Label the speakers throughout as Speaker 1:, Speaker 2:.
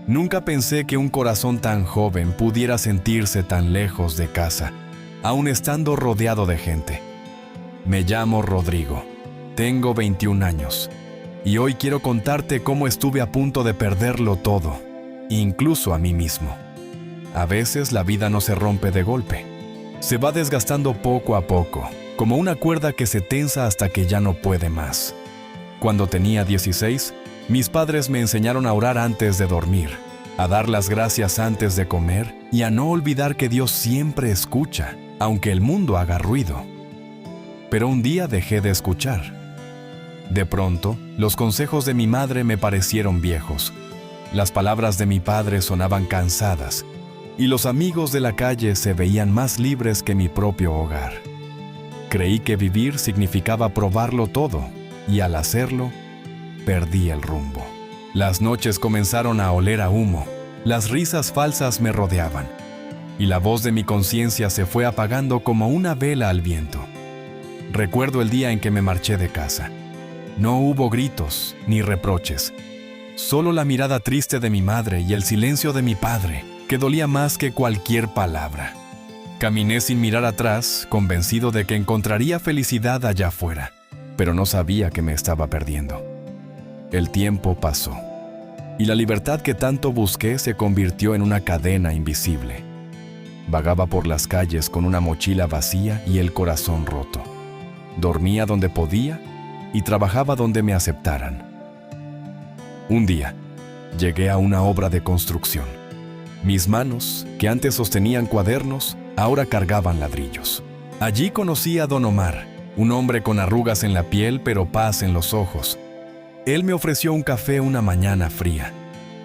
Speaker 1: Nunca pensé que un corazón tan joven pudiera sentirse tan lejos de casa, aun estando rodeado de gente. Me llamo Rodrigo, tengo 21 años, y hoy quiero contarte cómo estuve a punto de perderlo todo, incluso a mí mismo. A veces la vida no se rompe de golpe, se va desgastando poco a poco, como una cuerda que se tensa hasta que ya no puede más. Cuando tenía 16, mis padres me enseñaron a orar antes de dormir, a dar las gracias antes de comer y a no olvidar que Dios siempre escucha, aunque el mundo haga ruido. Pero un día dejé de escuchar. De pronto, los consejos de mi madre me parecieron viejos. Las palabras de mi padre sonaban cansadas y los amigos de la calle se veían más libres que mi propio hogar. Creí que vivir significaba probarlo todo y al hacerlo, perdí el rumbo. Las noches comenzaron a oler a humo, las risas falsas me rodeaban y la voz de mi conciencia se fue apagando como una vela al viento. Recuerdo el día en que me marché de casa. No hubo gritos ni reproches, solo la mirada triste de mi madre y el silencio de mi padre, que dolía más que cualquier palabra. Caminé sin mirar atrás, convencido de que encontraría felicidad allá afuera, pero no sabía que me estaba perdiendo. El tiempo pasó, y la libertad que tanto busqué se convirtió en una cadena invisible. Vagaba por las calles con una mochila vacía y el corazón roto. Dormía donde podía y trabajaba donde me aceptaran. Un día, llegué a una obra de construcción. Mis manos, que antes sostenían cuadernos, ahora cargaban ladrillos. Allí conocí a Don Omar, un hombre con arrugas en la piel pero paz en los ojos. Él me ofreció un café una mañana fría.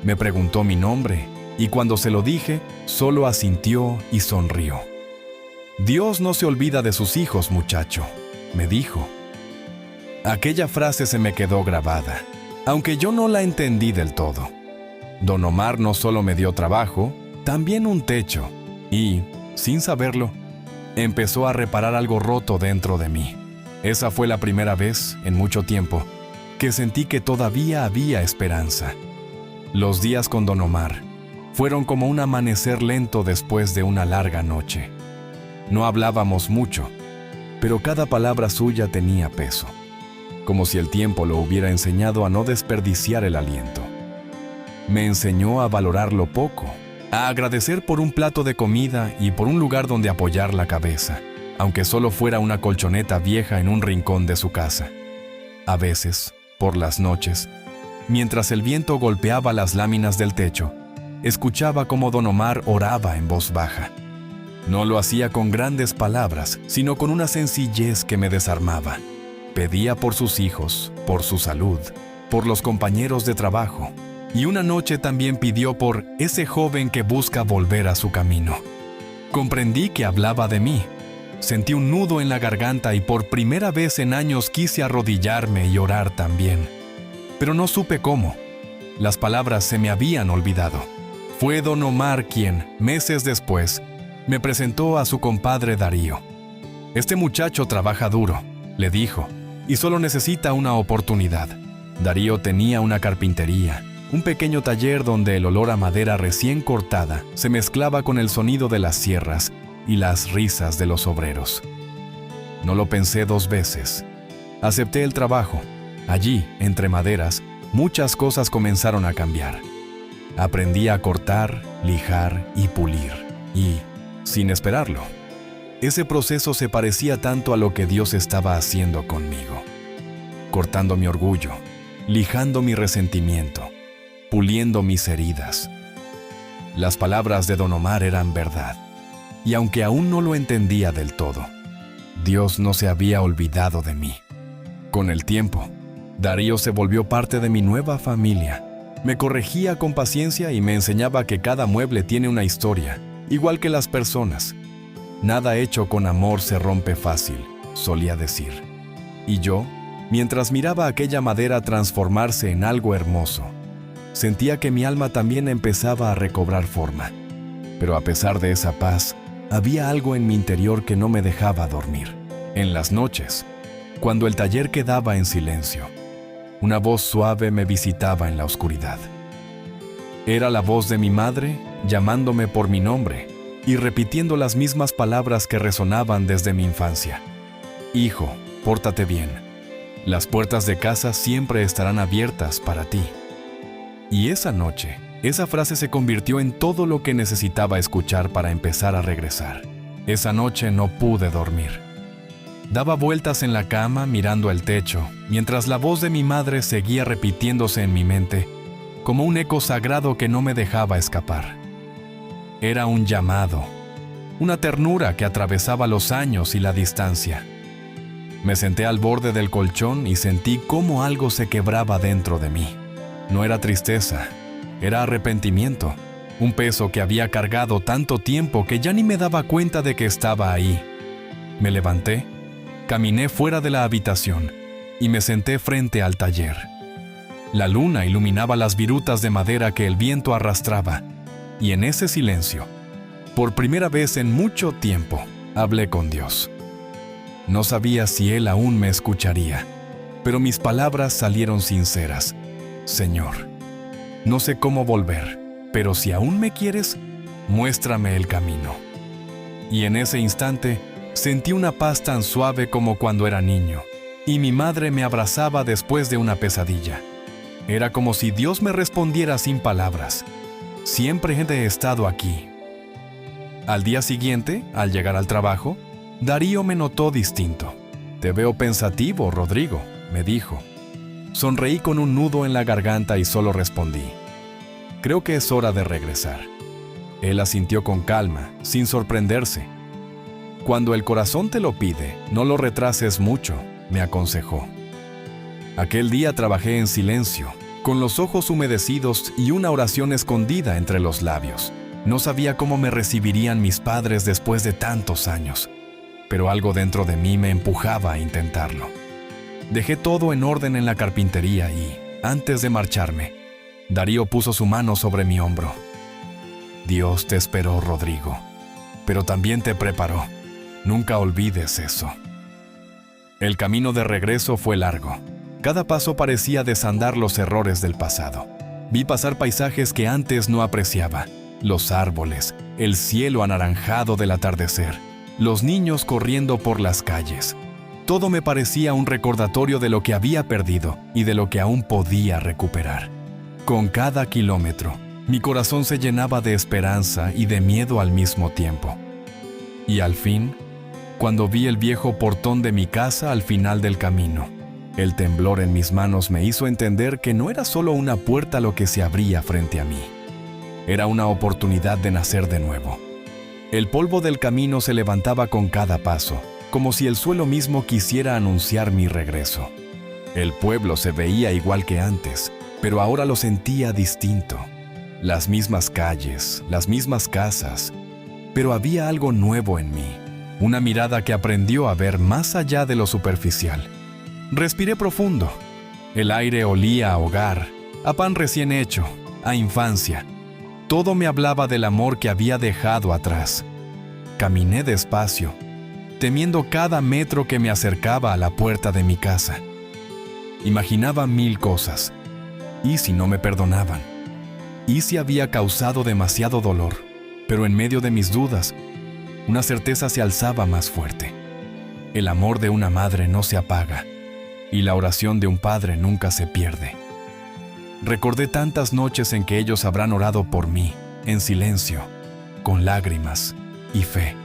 Speaker 1: Me preguntó mi nombre y cuando se lo dije, solo asintió y sonrió. «Dios no se olvida de sus hijos, muchacho», me dijo. Aquella frase se me quedó grabada, aunque yo no la entendí del todo. Don Omar no solo me dio trabajo, también un techo y, sin saberlo, empezó a reparar algo roto dentro de mí. Esa fue la primera vez, en mucho tiempo, que sentí que todavía había esperanza. Los días con Don Omar fueron como un amanecer lento después de una larga noche. No hablábamos mucho, pero cada palabra suya tenía peso, como si el tiempo lo hubiera enseñado a no desperdiciar el aliento. Me enseñó a valorar lo poco, a agradecer por un plato de comida y por un lugar donde apoyar la cabeza, aunque solo fuera una colchoneta vieja en un rincón de su casa. A veces, por las noches, mientras el viento golpeaba las láminas del techo, escuchaba cómo Don Omar oraba en voz baja. No lo hacía con grandes palabras, sino con una sencillez que me desarmaba. Pedía por sus hijos, por su salud, por los compañeros de trabajo, y una noche también pidió por ese joven que busca volver a su camino. Comprendí que hablaba de mí. Sentí un nudo en la garganta y por primera vez en años quise arrodillarme y orar también. Pero no supe cómo. Las palabras se me habían olvidado. Fue Don Omar quien, meses después, me presentó a su compadre Darío. «Este muchacho trabaja duro», le dijo, «y solo necesita una oportunidad». Darío tenía una carpintería, un pequeño taller donde el olor a madera recién cortada se mezclaba con el sonido de las sierras y las risas de los obreros. No lo pensé dos veces. Acepté el trabajo. Allí, entre maderas, muchas cosas comenzaron a cambiar. Aprendí a cortar, lijar y pulir. Y, sin esperarlo, ese proceso se parecía tanto a lo que Dios estaba haciendo conmigo. Cortando mi orgullo, lijando mi resentimiento, puliendo mis heridas. Las palabras de Don Omar eran verdad. Y aunque aún no lo entendía del todo, Dios no se había olvidado de mí. Con el tiempo, Darío se volvió parte de mi nueva familia. Me corregía con paciencia y me enseñaba que cada mueble tiene una historia, igual que las personas. Nada hecho con amor se rompe fácil, solía decir. Y yo, mientras miraba aquella madera transformarse en algo hermoso, sentía que mi alma también empezaba a recobrar forma. Pero a pesar de esa paz, había algo en mi interior que no me dejaba dormir. En las noches, cuando el taller quedaba en silencio, una voz suave me visitaba en la oscuridad. Era la voz de mi madre llamándome por mi nombre y repitiendo las mismas palabras que resonaban desde mi infancia. Hijo, pórtate bien. Las puertas de casa siempre estarán abiertas para ti. Y esa noche, esa frase se convirtió en todo lo que necesitaba escuchar para empezar a regresar. Esa noche no pude dormir. Daba vueltas en la cama mirando el techo, mientras la voz de mi madre seguía repitiéndose en mi mente, como un eco sagrado que no me dejaba escapar. Era un llamado, una ternura que atravesaba los años y la distancia. Me senté al borde del colchón y sentí cómo algo se quebraba dentro de mí. No era tristeza, era arrepentimiento, un peso que había cargado tanto tiempo que ya ni me daba cuenta de que estaba ahí. Me levanté, caminé fuera de la habitación y me senté frente al taller. La luna iluminaba las virutas de madera que el viento arrastraba, y en ese silencio, por primera vez en mucho tiempo, hablé con Dios. No sabía si Él aún me escucharía, pero mis palabras salieron sinceras. Señor, no sé cómo volver, pero si aún me quieres, muéstrame el camino. Y en ese instante, sentí una paz tan suave como cuando era niño, y mi madre me abrazaba después de una pesadilla. Era como si Dios me respondiera sin palabras. Siempre he estado aquí. Al día siguiente, al llegar al trabajo, Darío me notó distinto. Te veo pensativo, Rodrigo, me dijo. Sonreí con un nudo en la garganta y solo respondí. Creo que es hora de regresar. Él asintió con calma, sin sorprenderse. Cuando el corazón te lo pide, no lo retrases mucho, me aconsejó. Aquel día trabajé en silencio, con los ojos humedecidos y una oración escondida entre los labios. No sabía cómo me recibirían mis padres después de tantos años, pero algo dentro de mí me empujaba a intentarlo. Dejé todo en orden en la carpintería y, antes de marcharme, Darío puso su mano sobre mi hombro. Dios te esperó, Rodrigo, pero también te preparó. Nunca olvides eso. El camino de regreso fue largo. Cada paso parecía desandar los errores del pasado. Vi pasar paisajes que antes no apreciaba. Los árboles, el cielo anaranjado del atardecer, los niños corriendo por las calles. Todo me parecía un recordatorio de lo que había perdido y de lo que aún podía recuperar. Con cada kilómetro, mi corazón se llenaba de esperanza y de miedo al mismo tiempo. Y al fin, cuando vi el viejo portón de mi casa al final del camino, el temblor en mis manos me hizo entender que no era solo una puerta lo que se abría frente a mí. Era una oportunidad de nacer de nuevo. El polvo del camino se levantaba con cada paso, como si el suelo mismo quisiera anunciar mi regreso. El pueblo se veía igual que antes, pero ahora lo sentía distinto. Las mismas calles, las mismas casas, pero había algo nuevo en mí, una mirada que aprendió a ver más allá de lo superficial. Respiré profundo. El aire olía a hogar, a pan recién hecho, a infancia. Todo me hablaba del amor que había dejado atrás. Caminé despacio, temiendo cada metro que me acercaba a la puerta de mi casa. Imaginaba mil cosas. ¿Y si no me perdonaban? ¿Y si había causado demasiado dolor? Pero en medio de mis dudas, una certeza se alzaba más fuerte. El amor de una madre no se apaga, y la oración de un padre nunca se pierde. Recordé tantas noches en que ellos habrán orado por mí, en silencio, con lágrimas y fe.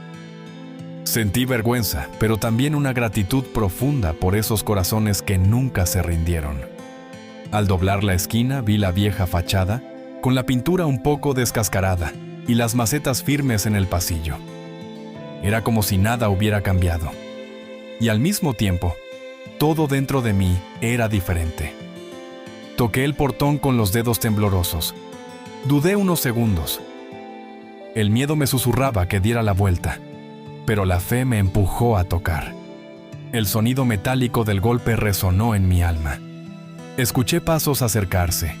Speaker 1: Sentí vergüenza, pero también una gratitud profunda por esos corazones que nunca se rindieron. Al doblar la esquina vi la vieja fachada, con la pintura un poco descascarada y las macetas firmes en el pasillo. Era como si nada hubiera cambiado. Y al mismo tiempo, todo dentro de mí era diferente. Toqué el portón con los dedos temblorosos. Dudé unos segundos. El miedo me susurraba que diera la vuelta, pero la fe me empujó a tocar. El sonido metálico del golpe resonó en mi alma. Escuché pasos acercarse,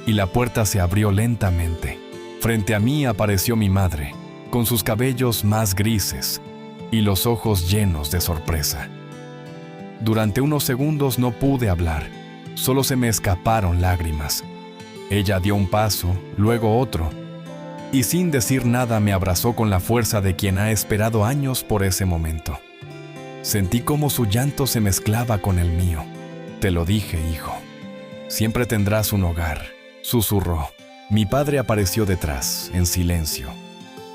Speaker 1: y la puerta se abrió lentamente. Frente a mí apareció mi madre, con sus cabellos más grises y los ojos llenos de sorpresa. Durante unos segundos no pude hablar, solo se me escaparon lágrimas. Ella dio un paso, luego otro, y sin decir nada me abrazó con la fuerza de quien ha esperado años por ese momento. Sentí cómo su llanto se mezclaba con el mío. «Te lo dije, hijo. Siempre tendrás un hogar», susurró. Mi padre apareció detrás, en silencio,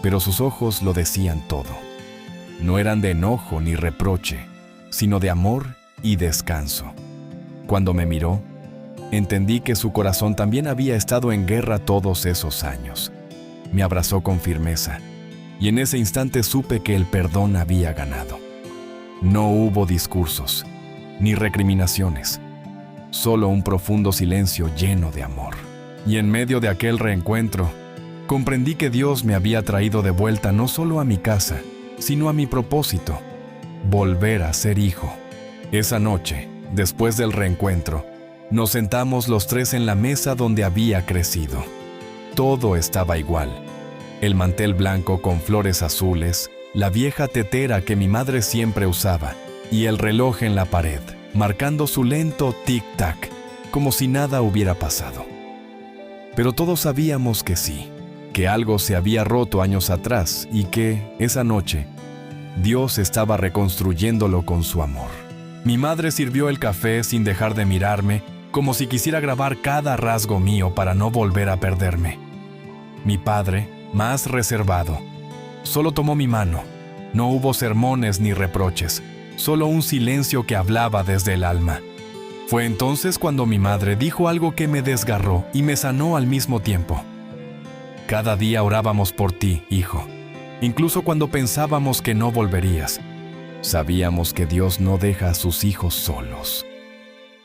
Speaker 1: pero sus ojos lo decían todo. No eran de enojo ni reproche, sino de amor y descanso. Cuando me miró, entendí que su corazón también había estado en guerra todos esos años. Me abrazó con firmeza, y en ese instante supe que el perdón había ganado. No hubo discursos, ni recriminaciones, solo un profundo silencio lleno de amor. Y en medio de aquel reencuentro, comprendí que Dios me había traído de vuelta no solo a mi casa, sino a mi propósito, volver a ser hijo. Esa noche, después del reencuentro, nos sentamos los tres en la mesa donde había crecido. Todo estaba igual. El mantel blanco con flores azules, la vieja tetera que mi madre siempre usaba, y el reloj en la pared, marcando su lento tic-tac, como si nada hubiera pasado. Pero todos sabíamos que sí, que algo se había roto años atrás y que, esa noche, Dios estaba reconstruyéndolo con su amor. Mi madre sirvió el café sin dejar de mirarme, como si quisiera grabar cada rasgo mío para no volver a perderme. Mi padre, más reservado, solo tomó mi mano. No hubo sermones ni reproches, solo un silencio que hablaba desde el alma. Fue entonces cuando mi madre dijo algo que me desgarró y me sanó al mismo tiempo. Cada día orábamos por ti, hijo, incluso cuando pensábamos que no volverías. Sabíamos que Dios no deja a sus hijos solos.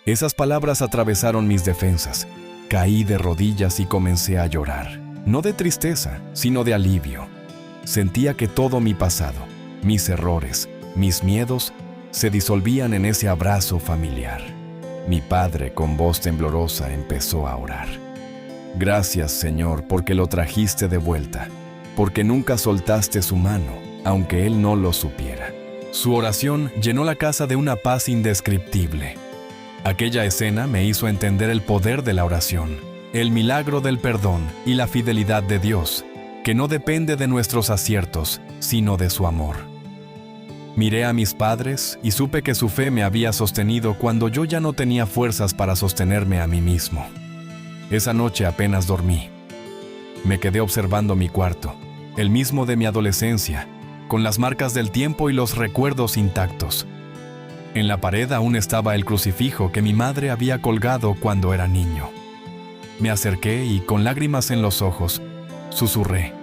Speaker 1: Esas palabras atravesaron mis defensas. Caí de rodillas y comencé a llorar, no de tristeza, sino de alivio. Sentía que todo mi pasado, mis errores, mis miedos, se disolvían en ese abrazo familiar. Mi padre, con voz temblorosa, empezó a orar. Gracias, Señor, porque lo trajiste de vuelta, porque nunca soltaste su mano, aunque él no lo supiera. Su oración llenó la casa de una paz indescriptible. Aquella escena me hizo entender el poder de la oración, el milagro del perdón y la fidelidad de Dios, que no depende de nuestros aciertos, sino de su amor. Miré a mis padres y supe que su fe me había sostenido cuando yo ya no tenía fuerzas para sostenerme a mí mismo. Esa noche apenas dormí. Me quedé observando mi cuarto, el mismo de mi adolescencia, con las marcas del tiempo y los recuerdos intactos. En la pared aún estaba el crucifijo que mi madre había colgado cuando era niño. Me acerqué y, con lágrimas en los ojos, susurré: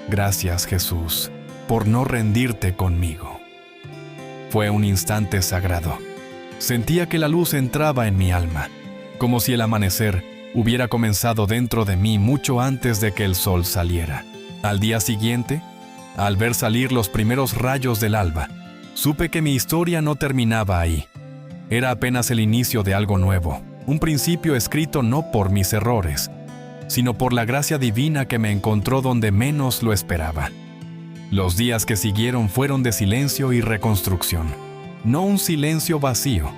Speaker 1: «Gracias, Jesús, por no rendirte conmigo». Fue un instante sagrado. Sentía que la luz entraba en mi alma, como si el amanecer hubiera comenzado dentro de mí mucho antes de que el sol saliera. Al día siguiente, al ver salir los primeros rayos del alba, supe que mi historia no terminaba ahí. Era apenas el inicio de algo nuevo, un principio escrito no por mis errores, sino por la gracia divina que me encontró donde menos lo esperaba. Los días que siguieron fueron de silencio y reconstrucción. No un silencio vacío,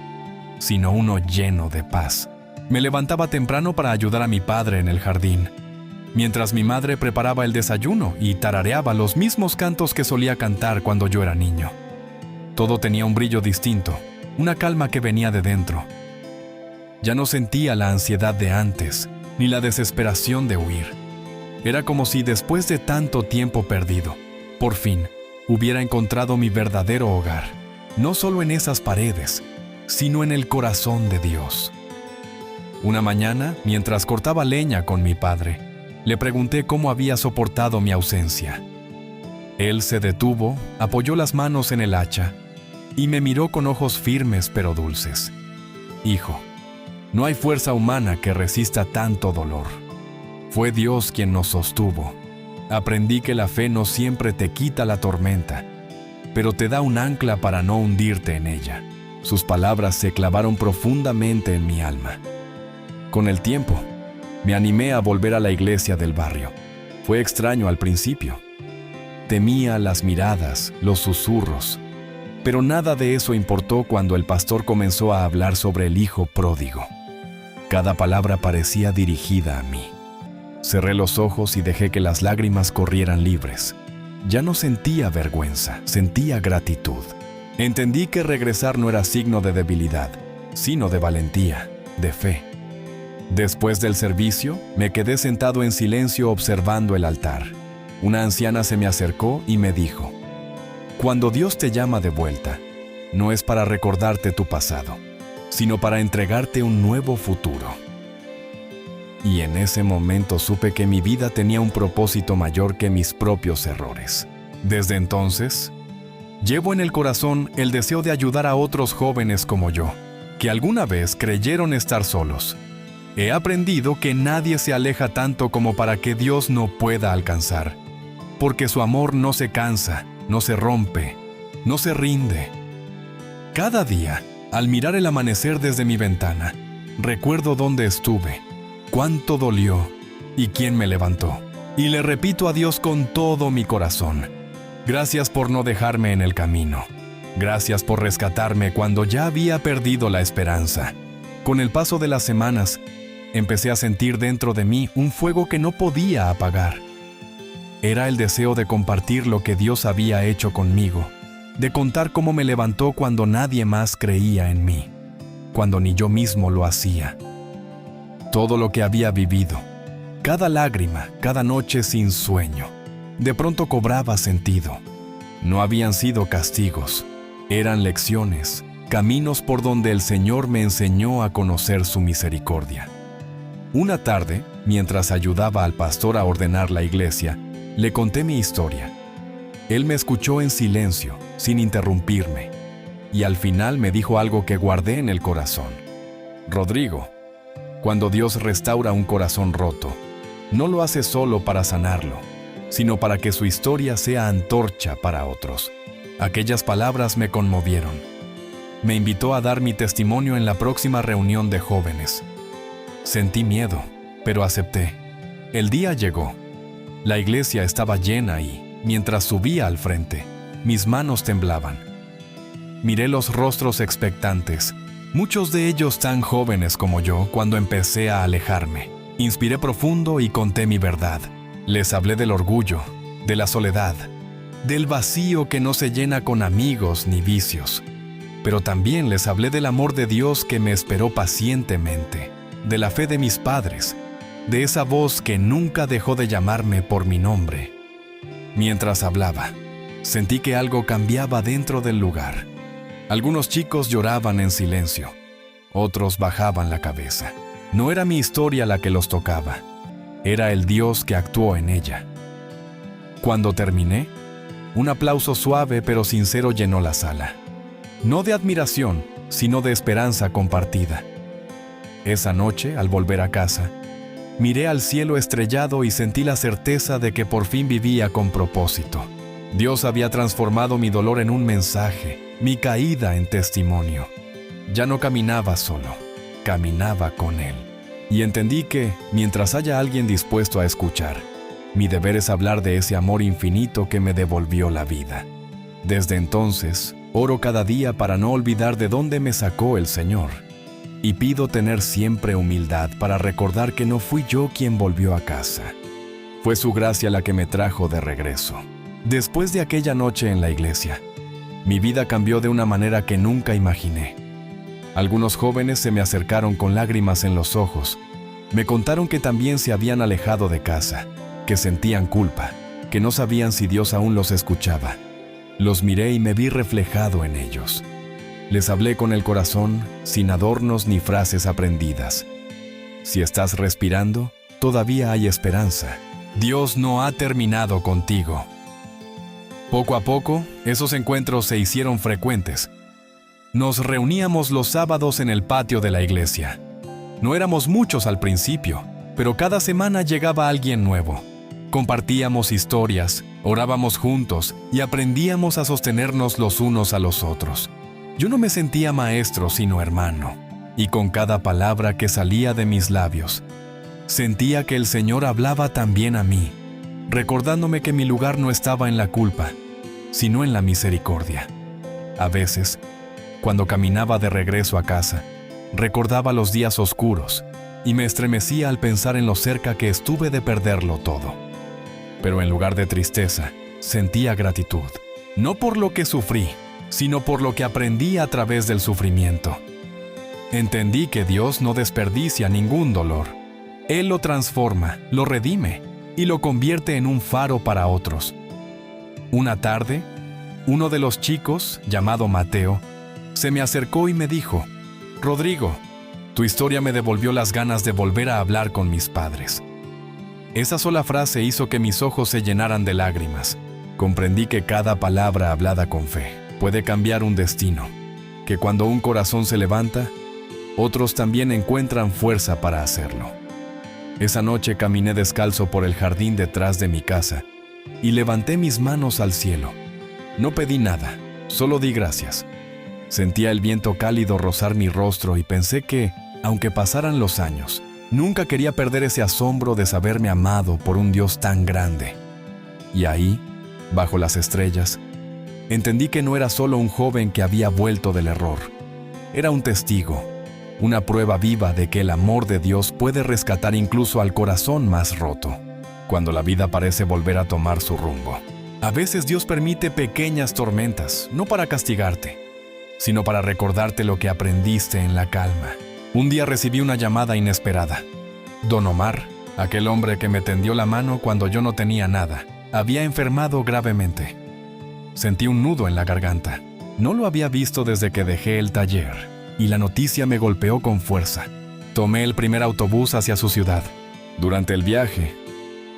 Speaker 1: sino uno lleno de paz. Me levantaba temprano para ayudar a mi padre en el jardín, mientras mi madre preparaba el desayuno y tarareaba los mismos cantos que solía cantar cuando yo era niño. Todo tenía un brillo distinto, una calma que venía de dentro. Ya no sentía la ansiedad de antes, ni la desesperación de huir. Era como si después de tanto tiempo perdido, por fin, hubiera encontrado mi verdadero hogar, no solo en esas paredes, sino en el corazón de Dios. Una mañana, mientras cortaba leña con mi padre, le pregunté cómo había soportado mi ausencia. Él se detuvo, apoyó las manos en el hacha y me miró con ojos firmes pero dulces. «Hijo, no hay fuerza humana que resista tanto dolor. Fue Dios quien nos sostuvo. Aprendí que la fe no siempre te quita la tormenta, pero te da un ancla para no hundirte en ella». Sus palabras se clavaron profundamente en mi alma. Con el tiempo, me animé a volver a la iglesia del barrio. Fue extraño al principio. Temía las miradas, los susurros, pero nada de eso importó cuando el pastor comenzó a hablar sobre el hijo pródigo. Cada palabra parecía dirigida a mí. Cerré los ojos y dejé que las lágrimas corrieran libres. Ya no sentía vergüenza, sentía gratitud. Entendí que regresar no era signo de debilidad, sino de valentía, de fe. Después del servicio, me quedé sentado en silencio observando el altar. Una anciana se me acercó y me dijo: cuando Dios te llama de vuelta, no es para recordarte tu pasado, sino para entregarte un nuevo futuro. Y en ese momento supe que mi vida tenía un propósito mayor que mis propios errores. Desde entonces, llevo en el corazón el deseo de ayudar a otros jóvenes como yo, que alguna vez creyeron estar solos. He aprendido que nadie se aleja tanto como para que Dios no pueda alcanzar, porque su amor no se cansa, no se rompe, no se rinde. Cada día, al mirar el amanecer desde mi ventana, recuerdo dónde estuve, cuánto dolió y quién me levantó. Y le repito a Dios con todo mi corazón: gracias por no dejarme en el camino. Gracias por rescatarme cuando ya había perdido la esperanza. Con el paso de las semanas, empecé a sentir dentro de mí un fuego que no podía apagar. Era el deseo de compartir lo que Dios había hecho conmigo, de contar cómo me levantó cuando nadie más creía en mí, cuando ni yo mismo lo hacía. Todo lo que había vivido, cada lágrima, cada noche sin sueño, de pronto cobraba sentido. No habían sido castigos, eran lecciones, caminos por donde el Señor me enseñó a conocer su misericordia. Una tarde, mientras ayudaba al pastor a ordenar la iglesia, le conté mi historia. Él me escuchó en silencio, sin interrumpirme, y al final me dijo algo que guardé en el corazón. Rodrigo, cuando Dios restaura un corazón roto, no lo hace solo para sanarlo, sino para que su historia sea antorcha para otros. Aquellas palabras me conmovieron. Me invitó a dar mi testimonio en la próxima reunión de jóvenes. Sentí miedo, pero acepté. El día llegó. La iglesia estaba llena y, mientras subía al frente, mis manos temblaban. Miré los rostros expectantes, muchos de ellos tan jóvenes como yo, cuando empecé a alejarme. Inspiré profundo y conté mi verdad. Les hablé del orgullo, de la soledad, del vacío que no se llena con amigos ni vicios. Pero también les hablé del amor de Dios que me esperó pacientemente, de la fe de mis padres, de esa voz que nunca dejó de llamarme por mi nombre. Mientras hablaba, sentí que algo cambiaba dentro del lugar. Algunos chicos lloraban en silencio, otros bajaban la cabeza. No era mi historia la que los tocaba, era el Dios que actuó en ella. Cuando terminé, un aplauso suave pero sincero llenó la sala. No de admiración, sino de esperanza compartida. Esa noche, al volver a casa, miré al cielo estrellado y sentí la certeza de que por fin vivía con propósito. Dios había transformado mi dolor en un mensaje, mi caída en testimonio. Ya no caminaba solo, caminaba con Él. Y entendí que, mientras haya alguien dispuesto a escuchar, mi deber es hablar de ese amor infinito que me devolvió la vida. Desde entonces, oro cada día para no olvidar de dónde me sacó el Señor. Y pido tener siempre humildad para recordar que no fui yo quien volvió a casa. Fue su gracia la que me trajo de regreso. Después de aquella noche en la iglesia, mi vida cambió de una manera que nunca imaginé. Algunos jóvenes se me acercaron con lágrimas en los ojos. Me contaron que también se habían alejado de casa, que sentían culpa, que no sabían si Dios aún los escuchaba. Los miré y me vi reflejado en ellos. Les hablé con el corazón, sin adornos ni frases aprendidas. Si estás respirando, todavía hay esperanza. Dios no ha terminado contigo. Poco a poco, esos encuentros se hicieron frecuentes. Nos reuníamos los sábados en el patio de la iglesia. No éramos muchos al principio, pero cada semana llegaba alguien nuevo. Compartíamos historias, orábamos juntos y aprendíamos a sostenernos los unos a los otros. Yo no me sentía maestro sino hermano, y con cada palabra que salía de mis labios, sentía que el Señor hablaba también a mí, recordándome que mi lugar no estaba en la culpa, sino en la misericordia. A veces, cuando caminaba de regreso a casa, recordaba los días oscuros, y me estremecía al pensar en lo cerca que estuve de perderlo todo. Pero en lugar de tristeza, sentía gratitud, no por lo que sufrí, sino por lo que aprendí a través del sufrimiento. Entendí que Dios no desperdicia ningún dolor. Él lo transforma, lo redime y lo convierte en un faro para otros. Una tarde, uno de los chicos, llamado Mateo, se me acercó y me dijo: «Rodrigo, tu historia me devolvió las ganas de volver a hablar con mis padres». Esa sola frase hizo que mis ojos se llenaran de lágrimas. Comprendí que cada palabra hablada con fe puede cambiar un destino, que cuando un corazón se levanta, otros también encuentran fuerza para hacerlo. Esa noche caminé descalzo por el jardín detrás de mi casa y levanté mis manos al cielo. No pedí nada, solo di gracias. Sentía el viento cálido rozar mi rostro y pensé que, aunque pasaran los años, nunca quería perder ese asombro de saberme amado por un Dios tan grande. Y ahí, bajo las estrellas, entendí que no era solo un joven que había vuelto del error. Era un testigo, una prueba viva de que el amor de Dios puede rescatar incluso al corazón más roto, cuando la vida parece volver a tomar su rumbo. A veces Dios permite pequeñas tormentas, no para castigarte, sino para recordarte lo que aprendiste en la calma. Un día recibí una llamada inesperada. Don Omar, aquel hombre que me tendió la mano cuando yo no tenía nada, había enfermado gravemente. Sentí un nudo en la garganta. No lo había visto desde que dejé el taller, y la noticia me golpeó con fuerza. Tomé el primer autobús hacia su ciudad. Durante el viaje,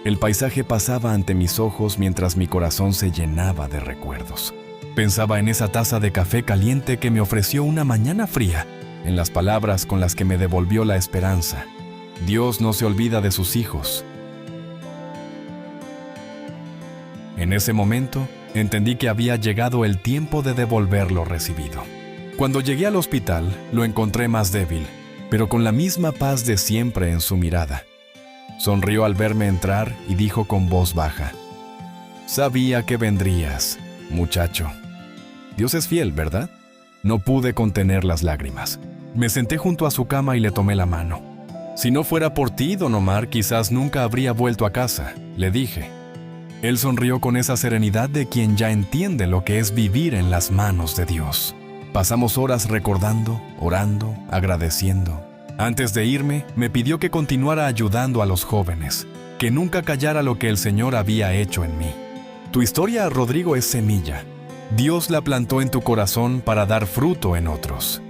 Speaker 1: el paisaje pasaba ante mis ojos mientras mi corazón se llenaba de recuerdos. Pensaba en esa taza de café caliente que me ofreció una mañana fría, en las palabras con las que me devolvió la esperanza. Dios no se olvida de sus hijos. En ese momento, entendí que había llegado el tiempo de devolver lo recibido. Cuando llegué al hospital, lo encontré más débil, pero con la misma paz de siempre en su mirada. Sonrió al verme entrar y dijo con voz baja: «Sabía que vendrías, muchacho». Dios es fiel, ¿verdad? No pude contener las lágrimas. Me senté junto a su cama y le tomé la mano. «Si no fuera por ti, don Omar, quizás nunca habría vuelto a casa», le dije. Él sonrió con esa serenidad de quien ya entiende lo que es vivir en las manos de Dios. Pasamos horas recordando, orando, agradeciendo. Antes de irme, me pidió que continuara ayudando a los jóvenes, que nunca callara lo que el Señor había hecho en mí. Tu historia, Rodrigo, es semilla. Dios la plantó en tu corazón para dar fruto en otros.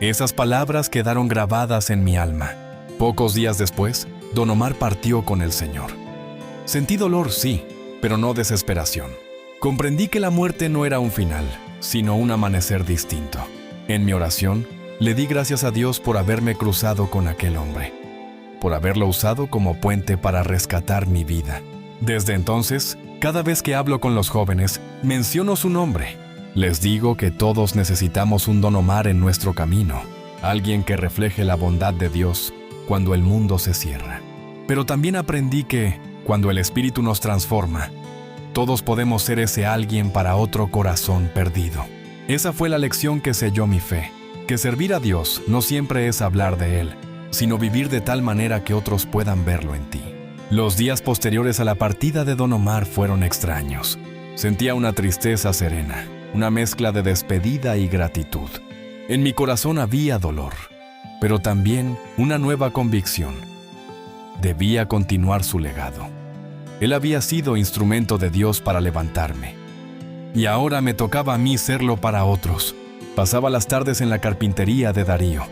Speaker 1: Esas palabras quedaron grabadas en mi alma. Pocos días después, don Omar partió con el Señor. Sentí dolor, sí, pero no desesperación. Comprendí que la muerte no era un final, sino un amanecer distinto. En mi oración, le di gracias a Dios por haberme cruzado con aquel hombre, por haberlo usado como puente para rescatar mi vida. Desde entonces, cada vez que hablo con los jóvenes, menciono su nombre. Les digo que todos necesitamos un don Omar en nuestro camino, alguien que refleje la bondad de Dios cuando el mundo se cierra. Pero también aprendí que, cuando el Espíritu nos transforma, todos podemos ser ese alguien para otro corazón perdido. Esa fue la lección que selló mi fe, que servir a Dios no siempre es hablar de Él, sino vivir de tal manera que otros puedan verlo en ti. Los días posteriores a la partida de don Omar fueron extraños. Sentía una tristeza serena, una mezcla de despedida y gratitud. En mi corazón había dolor, pero también una nueva convicción. Debía continuar su legado. Él había sido instrumento de Dios para levantarme. Y ahora me tocaba a mí serlo para otros. Pasaba las tardes en la carpintería de Darío,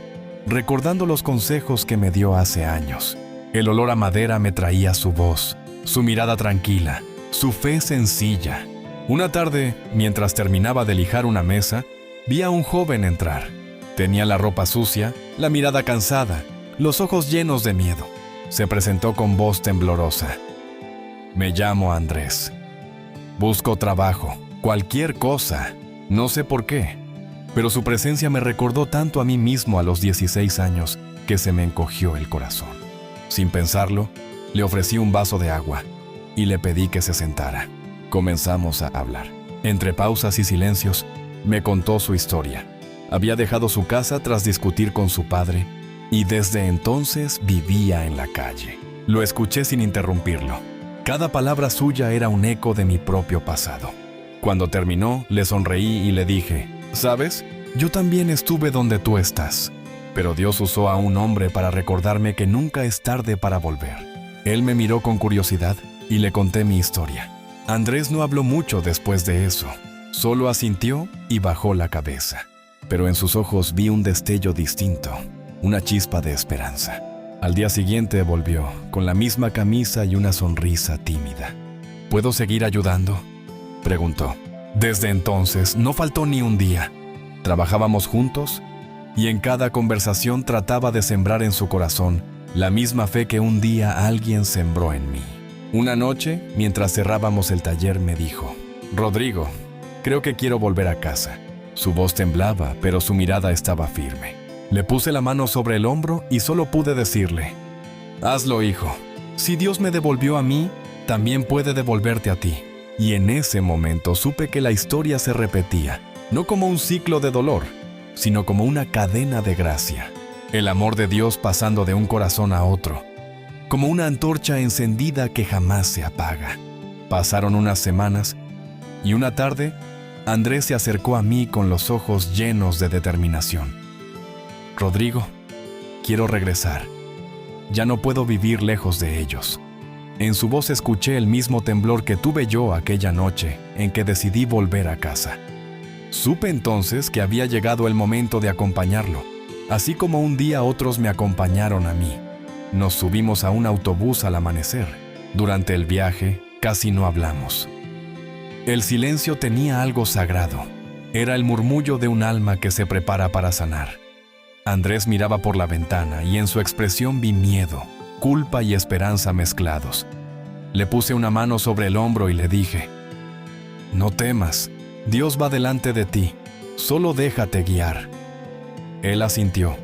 Speaker 1: recordando los consejos que me dio hace años. El olor a madera me traía su voz, su mirada tranquila, su fe sencilla. Una tarde, mientras terminaba de lijar una mesa, vi a un joven entrar. Tenía la ropa sucia, la mirada cansada, los ojos llenos de miedo. Se presentó con voz temblorosa. «Me llamo Andrés. Busco trabajo, cualquier cosa. No sé por qué, pero su presencia me recordó tanto a mí mismo a los 16 años que se me encogió el corazón. Sin pensarlo, le ofrecí un vaso de agua y le pedí que se sentara. Comenzamos a hablar. Entre pausas y silencios, me contó su historia. Había dejado su casa tras discutir con su padre y desde entonces vivía en la calle. Lo escuché sin interrumpirlo. Cada palabra suya era un eco de mi propio pasado. Cuando terminó, le sonreí y le dije, ¿sabes? Yo también estuve donde tú estás. Pero Dios usó a un hombre para recordarme que nunca es tarde para volver. Él me miró con curiosidad y le conté mi historia. Andrés no habló mucho después de eso. Solo asintió y bajó la cabeza. Pero en sus ojos vi un destello distinto, una chispa de esperanza. Al día siguiente volvió, con la misma camisa y una sonrisa tímida. ¿Puedo seguir ayudando?, preguntó. Desde entonces no faltó ni un día. Trabajábamos juntos y en cada conversación trataba de sembrar en su corazón la misma fe que un día alguien sembró en mí. Una noche, mientras cerrábamos el taller, me dijo, Rodrigo, creo que quiero volver a casa. Su voz temblaba, pero su mirada estaba firme. Le puse la mano sobre el hombro y solo pude decirle, hazlo, hijo. Si Dios me devolvió a mí, también puede devolverte a ti. Y en ese momento supe que la historia se repetía, no como un ciclo de dolor, sino como una cadena de gracia. El amor de Dios pasando de un corazón a otro, como una antorcha encendida que jamás se apaga. Pasaron unas semanas y una tarde, Andrés se acercó a mí con los ojos llenos de determinación. Rodrigo, quiero regresar. Ya no puedo vivir lejos de ellos. En su voz escuché el mismo temblor que tuve yo aquella noche en que decidí volver a casa. Supe entonces que había llegado el momento de acompañarlo, así como un día otros me acompañaron a mí. Nos subimos a un autobús al amanecer. Durante el viaje, casi no hablamos. El silencio tenía algo sagrado. Era el murmullo de un alma que se prepara para sanar. Andrés miraba por la ventana y en su expresión vi miedo, culpa y esperanza mezclados. Le puse una mano sobre el hombro y le dije, no temas, Dios va delante de ti, solo déjate guiar. Él asintió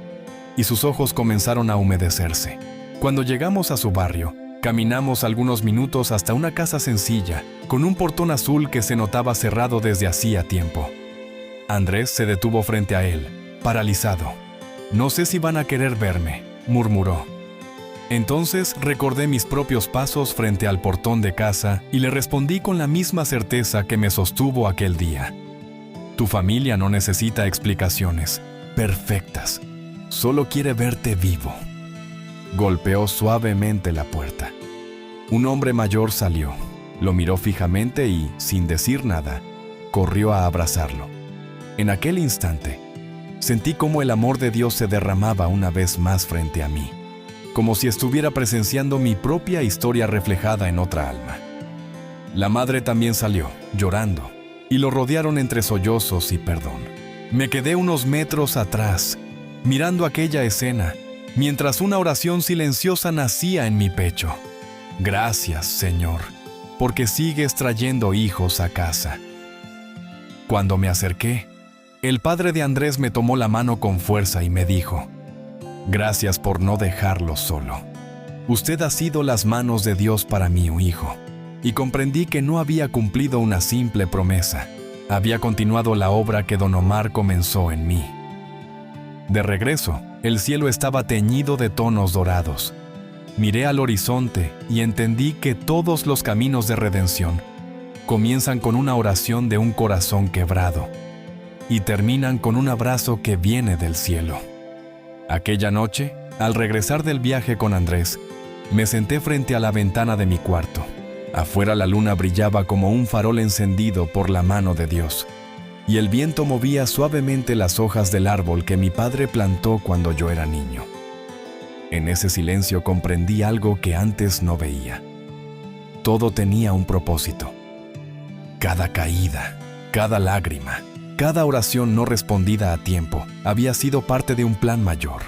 Speaker 1: y sus ojos comenzaron a humedecerse. Cuando llegamos a su barrio, caminamos algunos minutos hasta una casa sencilla, con un portón azul que se notaba cerrado desde hacía tiempo. Andrés se detuvo frente a él, paralizado. No sé si van a querer verme, murmuró. Entonces recordé mis propios pasos frente al portón de casa y le respondí con la misma certeza que me sostuvo aquel día. Tu familia no necesita explicaciones perfectas, solo quiere verte vivo. Golpeó suavemente la puerta. Un hombre mayor salió, lo miró fijamente y, sin decir nada, corrió a abrazarlo. En aquel instante, sentí cómo el amor de Dios se derramaba una vez más frente a mí, como si estuviera presenciando mi propia historia reflejada en otra alma. La madre también salió, llorando, y lo rodearon entre sollozos y perdón. Me quedé unos metros atrás, mirando aquella escena, mientras una oración silenciosa nacía en mi pecho. Gracias, Señor, porque sigues trayendo hijos a casa. Cuando me acerqué, el padre de Andrés me tomó la mano con fuerza y me dijo, gracias por no dejarlo solo. Usted ha sido las manos de Dios para mi hijo. Y comprendí que no había cumplido una simple promesa. Había continuado la obra que don Omar comenzó en mí. De regreso, el cielo estaba teñido de tonos dorados. Miré al horizonte y entendí que todos los caminos de redención comienzan con una oración de un corazón quebrado y terminan con un abrazo que viene del cielo. Aquella noche, al regresar del viaje con Andrés, me senté frente a la ventana de mi cuarto. Afuera la luna brillaba como un farol encendido por la mano de Dios, y el viento movía suavemente las hojas del árbol que mi padre plantó cuando yo era niño. En ese silencio comprendí algo que antes no veía. Todo tenía un propósito. Cada caída, cada lágrima, cada oración no respondida a tiempo había sido parte de un plan mayor.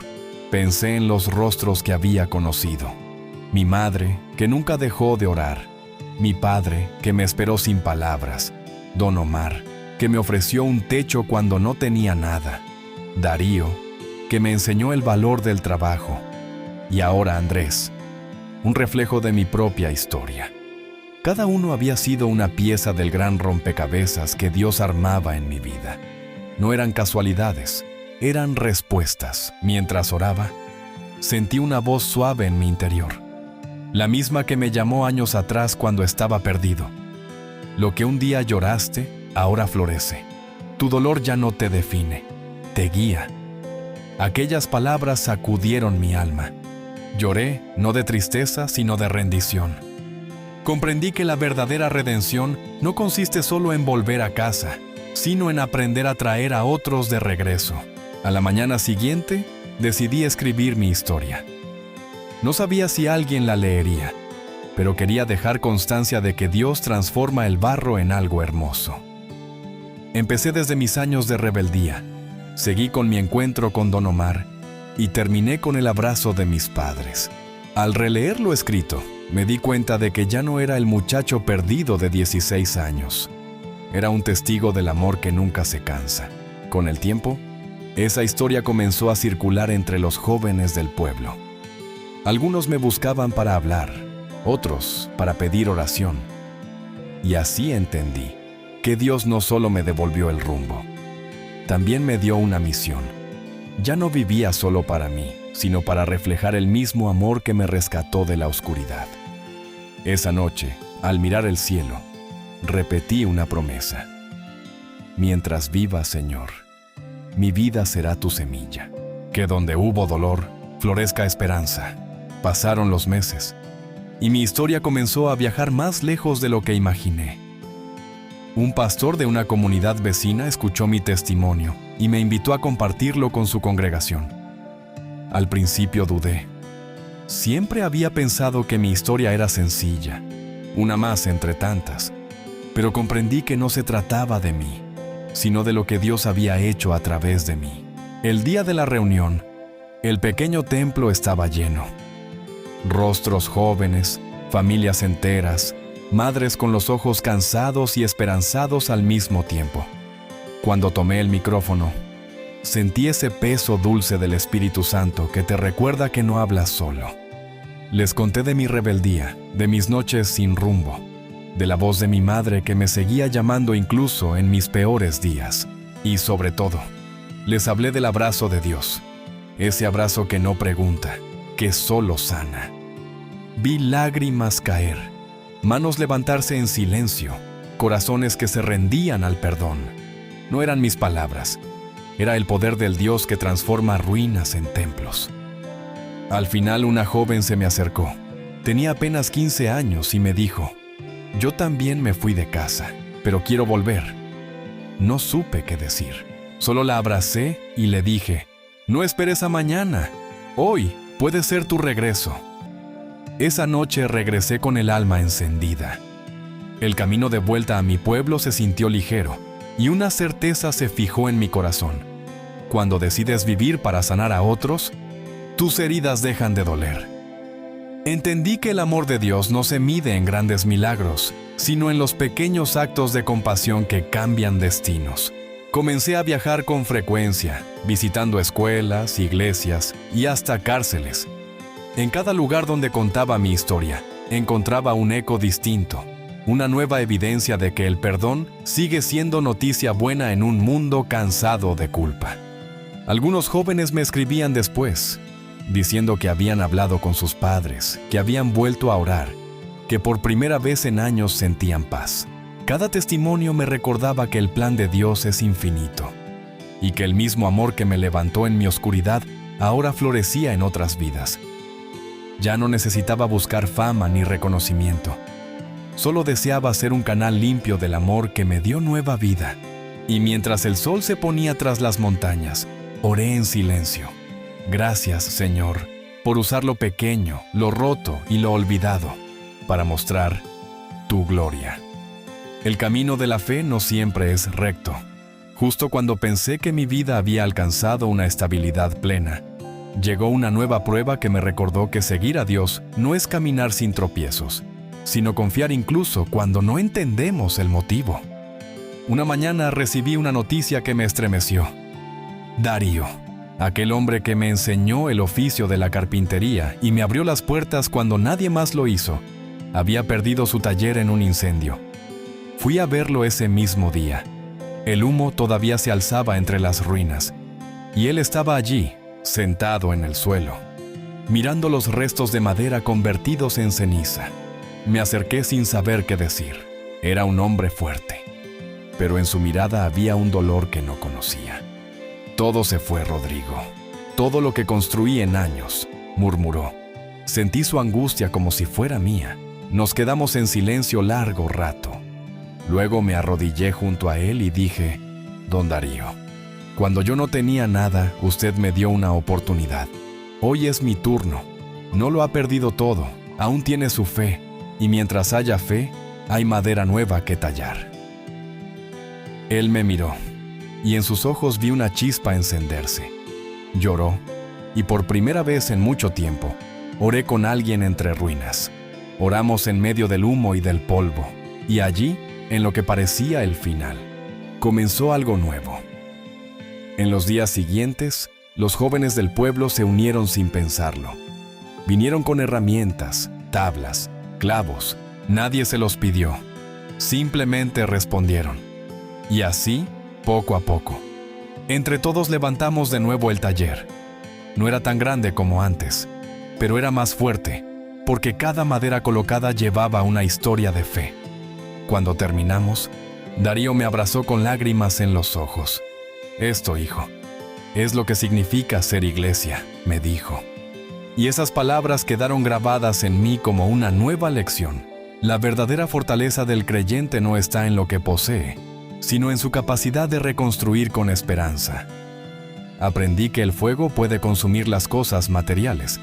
Speaker 1: Pensé en los rostros que había conocido. Mi madre, que nunca dejó de orar. Mi padre, que me esperó sin palabras. Don Omar, que me ofreció un techo cuando no tenía nada. Darío, que me enseñó el valor del trabajo. Y ahora Andrés, un reflejo de mi propia historia. Cada uno había sido una pieza del gran rompecabezas que Dios armaba en mi vida. No eran casualidades, eran respuestas. Mientras oraba, sentí una voz suave en mi interior, la misma que me llamó años atrás cuando estaba perdido. Lo que un día lloraste, ahora florece. Tu dolor ya no te define, te guía. Aquellas palabras sacudieron mi alma. Lloré, no de tristeza, sino de rendición. Comprendí que la verdadera redención no consiste solo en volver a casa, sino en aprender a traer a otros de regreso. A la mañana siguiente, decidí escribir mi historia. No sabía si alguien la leería, pero quería dejar constancia de que Dios transforma el barro en algo hermoso. Empecé desde mis años de rebeldía, seguí con mi encuentro con Don Omar y terminé con el abrazo de mis padres. Al releer lo escrito, me di cuenta de que ya no era el muchacho perdido de 16 años. Era un testigo del amor que nunca se cansa. Con el tiempo, esa historia comenzó a circular entre los jóvenes del pueblo. Algunos me buscaban para hablar, otros para pedir oración. Y así entendí que Dios no solo me devolvió el rumbo, también me dio una misión. Ya no vivía solo para mí, sino para reflejar el mismo amor que me rescató de la oscuridad. Esa noche, al mirar el cielo, repetí una promesa. Mientras viva, Señor, mi vida será tu semilla. Que donde hubo dolor, florezca esperanza. Pasaron los meses, y mi historia comenzó a viajar más lejos de lo que imaginé. Un pastor de una comunidad vecina escuchó mi testimonio y me invitó a compartirlo con su congregación. Al principio dudé. Siempre había pensado que mi historia era sencilla, una más entre tantas, pero comprendí que no se trataba de mí, sino de lo que Dios había hecho a través de mí. El día de la reunión, el pequeño templo estaba lleno. Rostros jóvenes, familias enteras, madres con los ojos cansados y esperanzados al mismo tiempo. Cuando tomé el micrófono, sentí ese peso dulce del Espíritu Santo que te recuerda que no hablas solo. Les conté de mi rebeldía, de mis noches sin rumbo, de la voz de mi madre que me seguía llamando incluso en mis peores días. Y sobre todo, les hablé del abrazo de Dios, ese abrazo que no pregunta, que solo sana. Vi lágrimas caer, manos levantarse en silencio, corazones que se rendían al perdón. No eran mis palabras, era el poder del Dios que transforma ruinas en templos. Al final una joven se me acercó. Tenía apenas 15 años y me dijo: yo también me fui de casa, pero quiero volver. No supe qué decir. Solo la abracé y le dije: no esperes a mañana, hoy puede ser tu regreso. Esa noche regresé con el alma encendida. El camino de vuelta a mi pueblo se sintió ligero y una certeza se fijó en mi corazón. Cuando decides vivir para sanar a otros, tus heridas dejan de doler. Entendí que el amor de Dios no se mide en grandes milagros, sino en los pequeños actos de compasión que cambian destinos. Comencé a viajar con frecuencia, visitando escuelas, iglesias y hasta cárceles. En cada lugar donde contaba mi historia, encontraba un eco distinto, una nueva evidencia de que el perdón sigue siendo noticia buena en un mundo cansado de culpa. Algunos jóvenes me escribían después, diciendo que habían hablado con sus padres, que habían vuelto a orar, que por primera vez en años sentían paz. Cada testimonio me recordaba que el plan de Dios es infinito, y que el mismo amor que me levantó en mi oscuridad ahora florecía en otras vidas. Ya no necesitaba buscar fama ni reconocimiento. Solo deseaba ser un canal limpio del amor que me dio nueva vida. Y mientras el sol se ponía tras las montañas, oré en silencio. Gracias, Señor, por usar lo pequeño, lo roto y lo olvidado para mostrar tu gloria. El camino de la fe no siempre es recto. Justo cuando pensé que mi vida había alcanzado una estabilidad plena, llegó una nueva prueba que me recordó que seguir a Dios no es caminar sin tropiezos, sino confiar incluso cuando no entendemos el motivo. Una mañana recibí una noticia que me estremeció. Darío, aquel hombre que me enseñó el oficio de la carpintería y me abrió las puertas cuando nadie más lo hizo, había perdido su taller en un incendio. Fui a verlo ese mismo día. El humo todavía se alzaba entre las ruinas, y él estaba allí, sentado en el suelo. mirando los restos de madera convertidos en ceniza. Me acerqué sin saber qué decir. Era un hombre fuerte, pero en su mirada había un dolor que no conocía. Todo se fue, Rodrigo. Todo lo que construí en años, murmuró. Sentí su angustia como si fuera mía. Nos quedamos en silencio largo rato. Luego me arrodillé junto a él y dije: Don Darío, cuando yo no tenía nada, usted me dio una oportunidad. Hoy es mi turno. No lo ha perdido todo, aún tiene su fe, y mientras haya fe, hay madera nueva que tallar. Él me miró, y en sus ojos vi una chispa encenderse. Lloró, y por primera vez en mucho tiempo, oré con alguien entre ruinas. Oramos en medio del humo y del polvo, y allí, en lo que parecía el final, comenzó algo nuevo. En los días siguientes, los jóvenes del pueblo se unieron sin pensarlo. Vinieron con herramientas, tablas, clavos. Nadie se los pidió. Simplemente respondieron. Y así, poco a poco. Entre todos levantamos de nuevo el taller. No era tan grande como antes, pero era más fuerte, porque cada madera colocada llevaba una historia de fe. Cuando terminamos, Darío me abrazó con lágrimas en los ojos. Esto, hijo, es lo que significa ser iglesia, me dijo. Y esas palabras quedaron grabadas en mí como una nueva lección. La verdadera fortaleza del creyente no está en lo que posee, sino en su capacidad de reconstruir con esperanza. Aprendí que el fuego puede consumir las cosas materiales,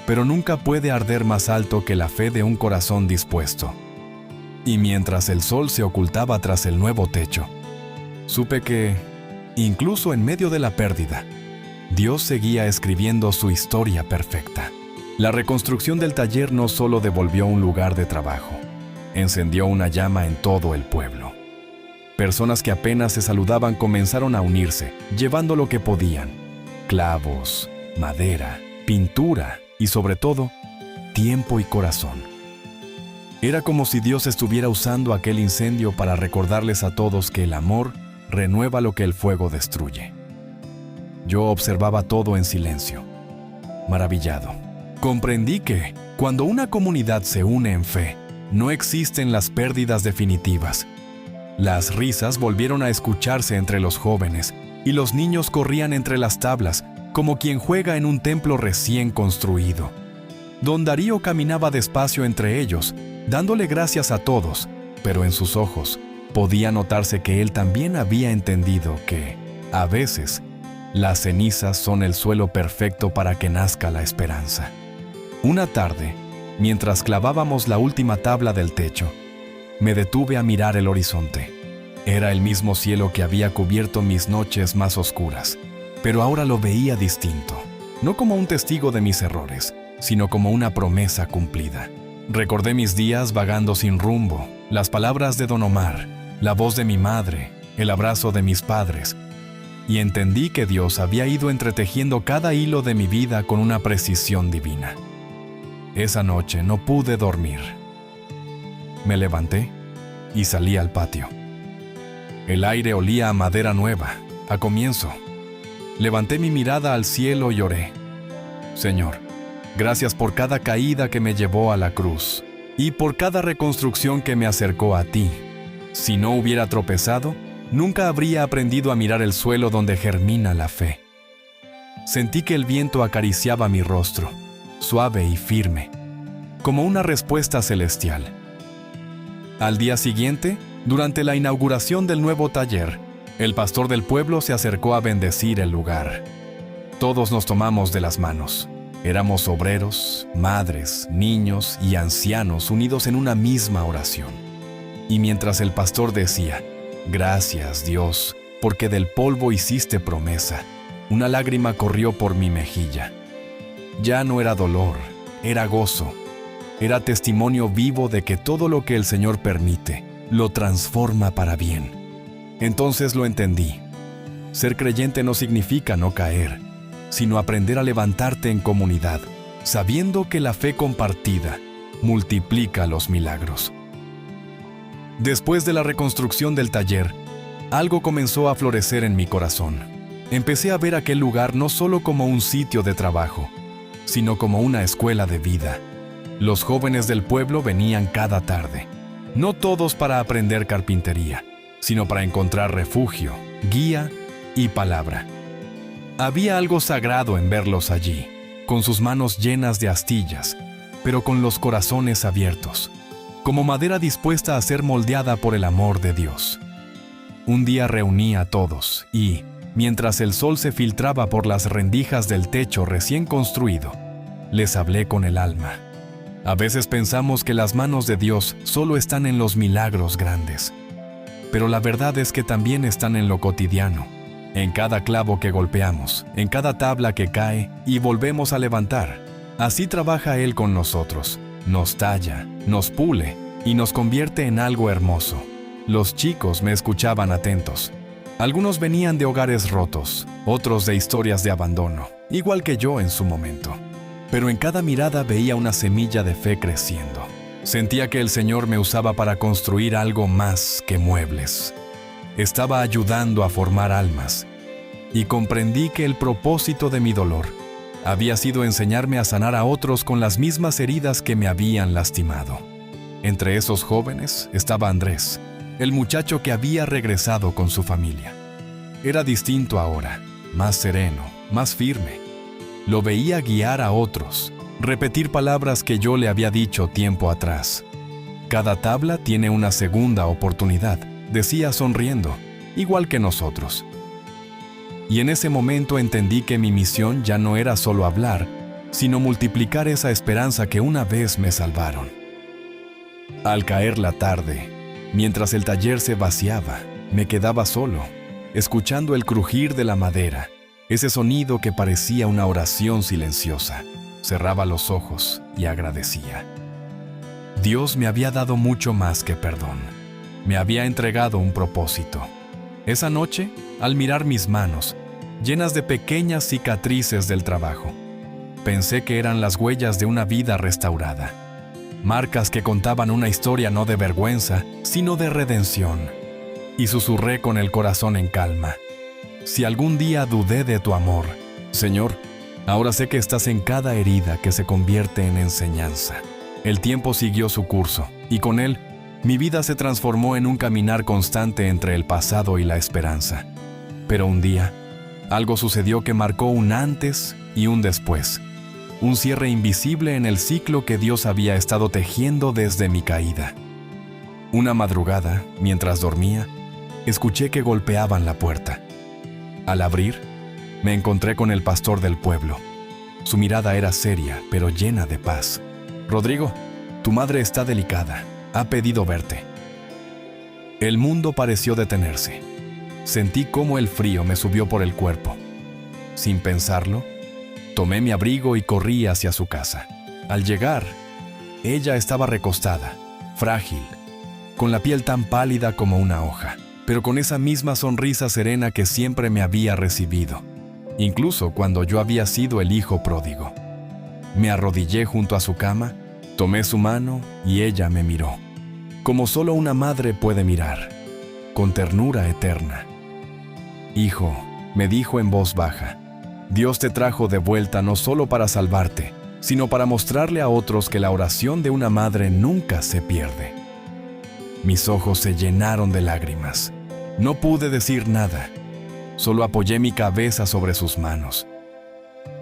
Speaker 1: pero nunca puede arder más alto que la fe de un corazón dispuesto. Y mientras el sol se ocultaba tras el nuevo techo, supe que, incluso en medio de la pérdida, Dios seguía escribiendo su historia perfecta. La reconstrucción del taller no solo devolvió un lugar de trabajo, encendió una llama en todo el pueblo. Personas que apenas se saludaban comenzaron a unirse, llevando lo que podían: clavos, madera, pintura y, sobre todo, tiempo y corazón. Era como si Dios estuviera usando aquel incendio para recordarles a todos que el amor renueva lo que el fuego destruye. Yo observaba todo en silencio, maravillado. Comprendí que, cuando una comunidad se une en fe, no existen las pérdidas definitivas. Las risas volvieron a escucharse entre los jóvenes, y los niños corrían entre las tablas, como quien juega en un templo recién construido. Don Darío caminaba despacio entre ellos, dándole gracias a todos, pero en sus ojos podía notarse que él también había entendido que, a veces, las cenizas son el suelo perfecto para que nazca la esperanza. Una tarde, mientras clavábamos la última tabla del techo, me detuve a mirar el horizonte. Era el mismo cielo que había cubierto mis noches más oscuras, pero ahora lo veía distinto, no como un testigo de mis errores, sino como una promesa cumplida. Recordé mis días vagando sin rumbo, las palabras de don Omar, la voz de mi madre, el abrazo de mis padres, y entendí que Dios había ido entretejiendo cada hilo de mi vida con una precisión divina. Esa noche no pude dormir. Me levanté y salí al patio. El aire olía a madera nueva, a comienzo. Levanté mi mirada al cielo y oré: Señor, gracias por cada caída que me llevó a la cruz y por cada reconstrucción que me acercó a ti. Si no hubiera tropezado, nunca habría aprendido a mirar el suelo donde germina la fe. Sentí que el viento acariciaba mi rostro, suave y firme, como una respuesta celestial. Al día siguiente, durante la inauguración del nuevo taller, el pastor del pueblo se acercó a bendecir el lugar. Todos nos tomamos de las manos. Éramos obreros, madres, niños y ancianos unidos en una misma oración. Y mientras el pastor decía: Gracias, Dios, porque del polvo hiciste promesa, una lágrima corrió por mi mejilla. Ya no era dolor, era gozo. Era testimonio vivo de que todo lo que el Señor permite, lo transforma para bien. Entonces lo entendí. Ser creyente no significa no caer, sino aprender a levantarte en comunidad, sabiendo que la fe compartida multiplica los milagros. Después de la reconstrucción del taller, algo comenzó a florecer en mi corazón. Empecé a ver aquel lugar no solo como un sitio de trabajo, sino como una escuela de vida. Los jóvenes del pueblo venían cada tarde, no todos para aprender carpintería, sino para encontrar refugio, guía y palabra. Había algo sagrado en verlos allí, con sus manos llenas de astillas, pero con los corazones abiertos, como madera dispuesta a ser moldeada por el amor de Dios. Un día reuní a todos y, mientras el sol se filtraba por las rendijas del techo recién construido, les hablé con el alma. A veces pensamos que las manos de Dios solo están en los milagros grandes, pero la verdad es que también están en lo cotidiano, en cada clavo que golpeamos, en cada tabla que cae y volvemos a levantar. Así trabaja Él con nosotros, nos talla, nos pule y nos convierte en algo hermoso. Los chicos me escuchaban atentos. Algunos venían de hogares rotos, otros de historias de abandono, igual que yo en su momento. Pero en cada mirada veía una semilla de fe creciendo. Sentía que el Señor me usaba para construir algo más que muebles. Estaba ayudando a formar almas. Y comprendí que el propósito de mi dolor había sido enseñarme a sanar a otros con las mismas heridas que me habían lastimado. Entre esos jóvenes estaba Andrés, el muchacho que había regresado con su familia. Era distinto ahora, más sereno, más firme. Lo veía guiar a otros, repetir palabras que yo le había dicho tiempo atrás. Cada tabla tiene una segunda oportunidad, decía sonriendo, igual que nosotros. Y en ese momento entendí que mi misión ya no era solo hablar, sino multiplicar esa esperanza que una vez me salvaron. Al caer la tarde, mientras el taller se vaciaba, me quedaba solo, escuchando el crujir de la madera, ese sonido que parecía una oración silenciosa. Cerraba los ojos y agradecía. Dios me había dado mucho más que perdón. Me había entregado un propósito. Esa noche, al mirar mis manos, llenas de pequeñas cicatrices del trabajo, pensé que eran las huellas de una vida restaurada. Marcas que contaban una historia no de vergüenza, sino de redención. Y susurré con el corazón en calma: si algún día dudé de tu amor, Señor, ahora sé que estás en cada herida que se convierte en enseñanza. El tiempo siguió su curso, y con él, mi vida se transformó en un caminar constante entre el pasado y la esperanza. Pero un día, algo sucedió que marcó un antes y un después. Un cierre invisible en el ciclo que Dios había estado tejiendo desde mi caída. Una madrugada, mientras dormía, escuché que golpeaban la puerta. Al abrir, me encontré con el pastor del pueblo. Su mirada era seria, pero llena de paz. «Rodrigo, tu madre está delicada. Ha pedido verte». El mundo pareció detenerse. Sentí cómo el frío me subió por el cuerpo. Sin pensarlo, tomé mi abrigo y corrí hacia su casa. Al llegar, ella estaba recostada, frágil, con la piel tan pálida como una hoja, pero con esa misma sonrisa serena que siempre me había recibido, incluso cuando yo había sido el hijo pródigo. Me arrodillé junto a su cama, tomé su mano y ella me miró, como solo una madre puede mirar, con ternura eterna. «Hijo», me dijo en voz baja, «Dios te trajo de vuelta no solo para salvarte, sino para mostrarle a otros que la oración de una madre nunca se pierde». Mis ojos se llenaron de lágrimas. No pude decir nada, solo apoyé mi cabeza sobre sus manos.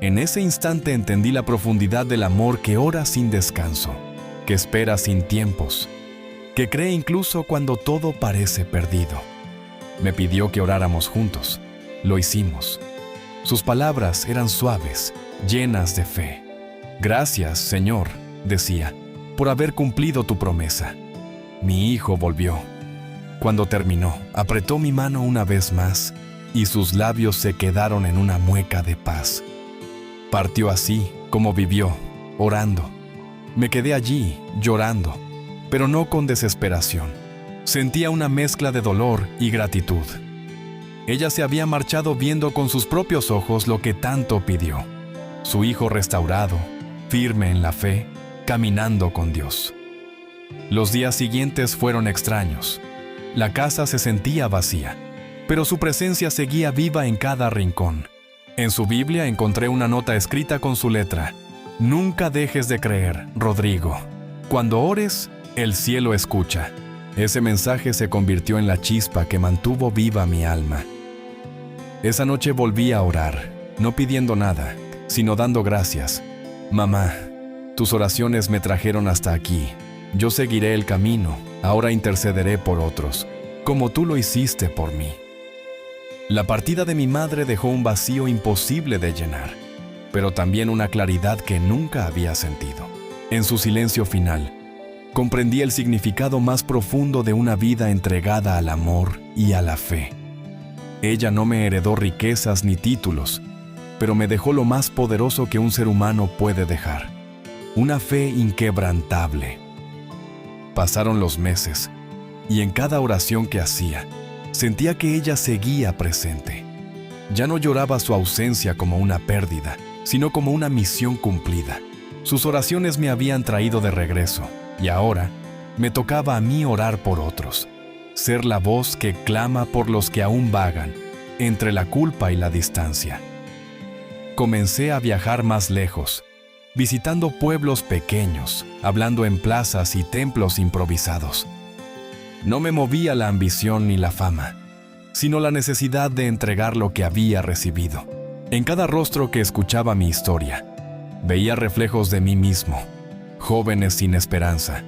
Speaker 1: En ese instante entendí la profundidad del amor que ora sin descanso, que espera sin tiempos, que cree incluso cuando todo parece perdido. Me pidió que oráramos juntos. Lo hicimos. Sus palabras eran suaves, llenas de fe. «Gracias, Señor», decía, «por haber cumplido tu promesa». Mi hijo volvió. Cuando terminó, apretó mi mano una vez más y sus labios se quedaron en una mueca de paz. Partió así, como vivió, orando. Me quedé allí, llorando, pero no con desesperación. Sentía una mezcla de dolor y gratitud. Ella se había marchado viendo con sus propios ojos lo que tanto pidió. Su hijo restaurado, firme en la fe, caminando con Dios. Los días siguientes fueron extraños. La casa se sentía vacía, pero su presencia seguía viva en cada rincón. En su Biblia encontré una nota escrita con su letra: Nunca dejes de creer, Rodrigo. Cuando ores, el cielo escucha. Ese mensaje se convirtió en la chispa que mantuvo viva mi alma. Esa noche volví a orar, no pidiendo nada, sino dando gracias. Mamá, tus oraciones me trajeron hasta aquí. Yo seguiré el camino, ahora intercederé por otros, como tú lo hiciste por mí. La partida de mi madre dejó un vacío imposible de llenar, pero también una claridad que nunca había sentido. En su silencio final, comprendí el significado más profundo de una vida entregada al amor y a la fe. Ella no me heredó riquezas ni títulos, pero me dejó lo más poderoso que un ser humano puede dejar: una fe inquebrantable. Pasaron los meses, y en cada oración que hacía, sentía que ella seguía presente. Ya no lloraba su ausencia como una pérdida, sino como una misión cumplida. Sus oraciones me habían traído de regreso, y ahora me tocaba a mí orar por otros, ser la voz que clama por los que aún vagan entre la culpa y la distancia. Comencé a viajar más lejos, visitando pueblos pequeños, hablando en plazas y templos improvisados. No me movía la ambición ni la fama, sino la necesidad de entregar lo que había recibido. En cada rostro que escuchaba mi historia, veía reflejos de mí mismo: jóvenes sin esperanza,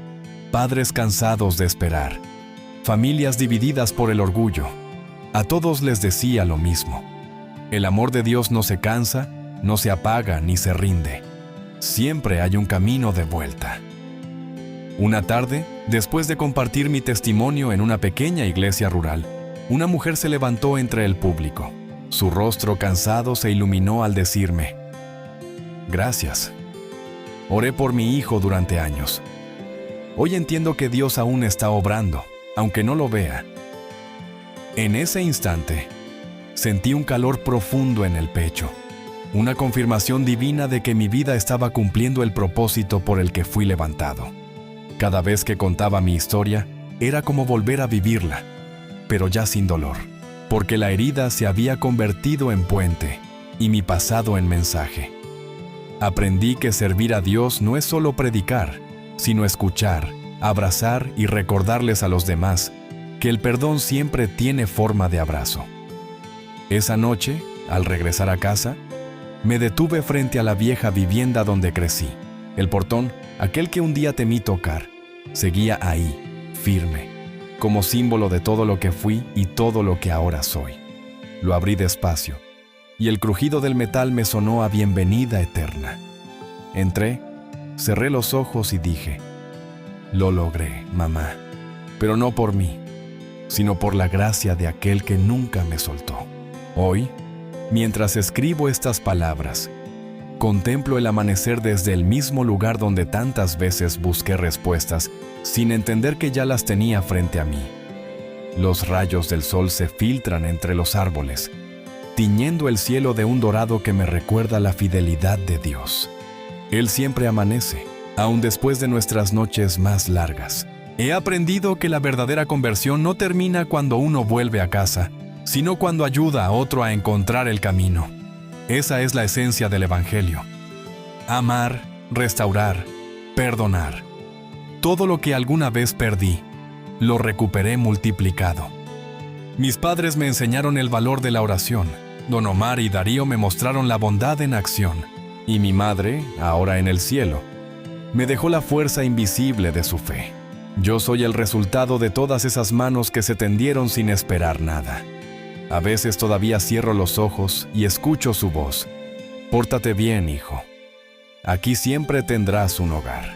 Speaker 1: padres cansados de esperar, familias divididas por el orgullo. A todos les decía lo mismo: el amor de Dios no se cansa, no se apaga ni se rinde. Siempre hay un camino de vuelta. Una tarde, después de compartir mi testimonio en una pequeña iglesia rural, una mujer se levantó entre el público. Su rostro cansado se iluminó al decirme: gracias. Oré por mi hijo durante años. Hoy entiendo que Dios aún está obrando, aunque no lo vea. En ese instante, sentí un calor profundo en el pecho, una confirmación divina de que mi vida estaba cumpliendo el propósito por el que fui levantado. Cada vez que contaba mi historia, era como volver a vivirla, pero ya sin dolor, porque la herida se había convertido en puente y mi pasado en mensaje. Aprendí que servir a Dios no es solo predicar, sino escuchar, abrazar y recordarles a los demás que el perdón siempre tiene forma de abrazo. Esa noche, al regresar a casa, me detuve frente a la vieja vivienda donde crecí. El portón, aquel que un día temí tocar, seguía ahí, firme, como símbolo de todo lo que fui y todo lo que ahora soy. Lo abrí despacio, y el crujido del metal me sonó a bienvenida eterna. Entré, cerré los ojos y dije: lo logré, mamá, pero no por mí, sino por la gracia de aquel que nunca me soltó. Hoy, mientras escribo estas palabras, contemplo el amanecer desde el mismo lugar donde tantas veces busqué respuestas sin entender que ya las tenía frente a mí. Los rayos del sol se filtran entre los árboles, tiñendo el cielo de un dorado que me recuerda la fidelidad de Dios. Él siempre amanece, aun después de nuestras noches más largas. He aprendido que la verdadera conversión no termina cuando uno vuelve a casa, sino cuando ayuda a otro a encontrar el camino. Esa es la esencia del Evangelio: amar, restaurar, perdonar. Todo lo que alguna vez perdí, lo recuperé multiplicado. Mis padres me enseñaron el valor de la oración. Don Omar y Darío me mostraron la bondad en acción. Y mi madre, ahora en el cielo, me dejó la fuerza invisible de su fe. Yo soy el resultado de todas esas manos que se tendieron sin esperar nada. A veces todavía cierro los ojos y escucho su voz: pórtate bien, hijo. Aquí siempre tendrás un hogar.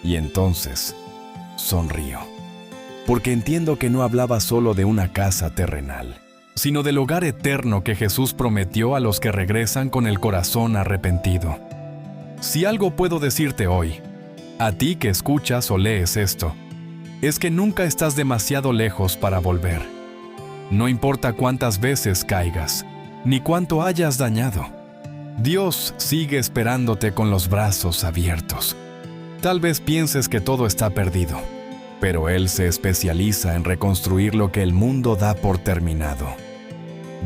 Speaker 1: Y entonces, sonrío, porque entiendo que no hablaba solo de una casa terrenal, sino del hogar eterno que Jesús prometió a los que regresan con el corazón arrepentido. Si algo puedo decirte hoy, a ti que escuchas o lees esto, es que nunca estás demasiado lejos para volver. No importa cuántas veces caigas, ni cuánto hayas dañado, Dios sigue esperándote con los brazos abiertos. Tal vez pienses que todo está perdido, pero Él se especializa en reconstruir lo que el mundo da por terminado.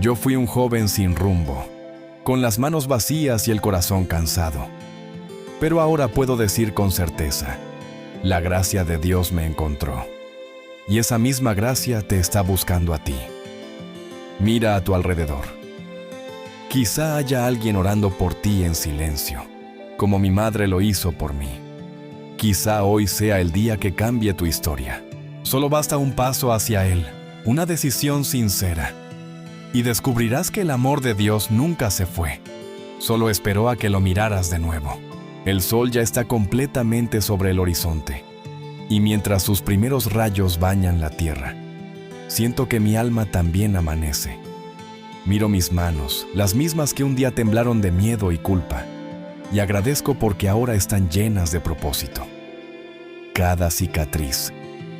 Speaker 1: Yo fui un joven sin rumbo, con las manos vacías y el corazón cansado. Pero ahora puedo decir con certeza, la gracia de Dios me encontró. Y esa misma gracia te está buscando a ti. Mira a tu alrededor. Quizá haya alguien orando por ti en silencio, como mi madre lo hizo por mí. Quizá hoy sea el día que cambie tu historia. Solo basta un paso hacia Él, una decisión sincera, y descubrirás que el amor de Dios nunca se fue. Solo esperó a que lo miraras de nuevo. El sol ya está completamente sobre el horizonte, y mientras sus primeros rayos bañan la tierra, siento que mi alma también amanece. Miro mis manos, las mismas que un día temblaron de miedo y culpa, y agradezco porque ahora están llenas de propósito. Cada cicatriz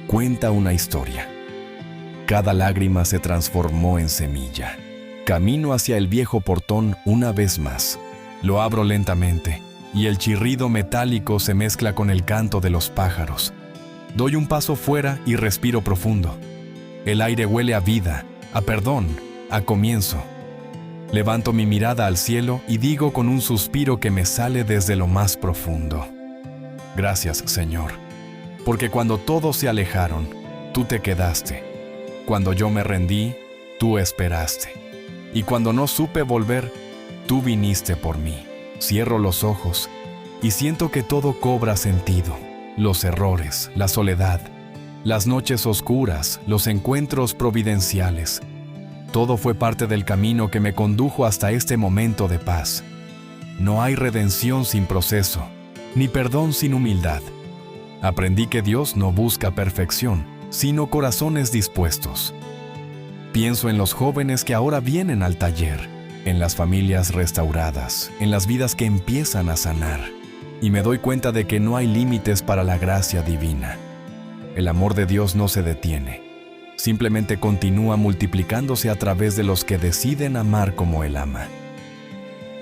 Speaker 1: cuenta una historia. Cada lágrima se transformó en semilla. Camino hacia el viejo portón una vez más. Lo abro lentamente, y el chirrido metálico se mezcla con el canto de los pájaros. Doy un paso fuera y respiro profundo. El aire huele a vida, a perdón, a comienzo. Levanto mi mirada al cielo y digo con un suspiro que me sale desde lo más profundo: gracias, Señor, porque cuando todos se alejaron, tú te quedaste. Cuando yo me rendí, tú esperaste. Y cuando no supe volver, tú viniste por mí. Cierro los ojos y siento que todo cobra sentido. Los errores, la soledad, las noches oscuras, los encuentros providenciales. Todo fue parte del camino que me condujo hasta este momento de paz. No hay redención sin proceso, ni perdón sin humildad. Aprendí que Dios no busca perfección, sino corazones dispuestos. Pienso en los jóvenes que ahora vienen al taller, en las familias restauradas, en las vidas que empiezan a sanar, y me doy cuenta de que no hay límites para la gracia divina. El amor de Dios no se detiene. Simplemente continúa multiplicándose a través de los que deciden amar como Él ama.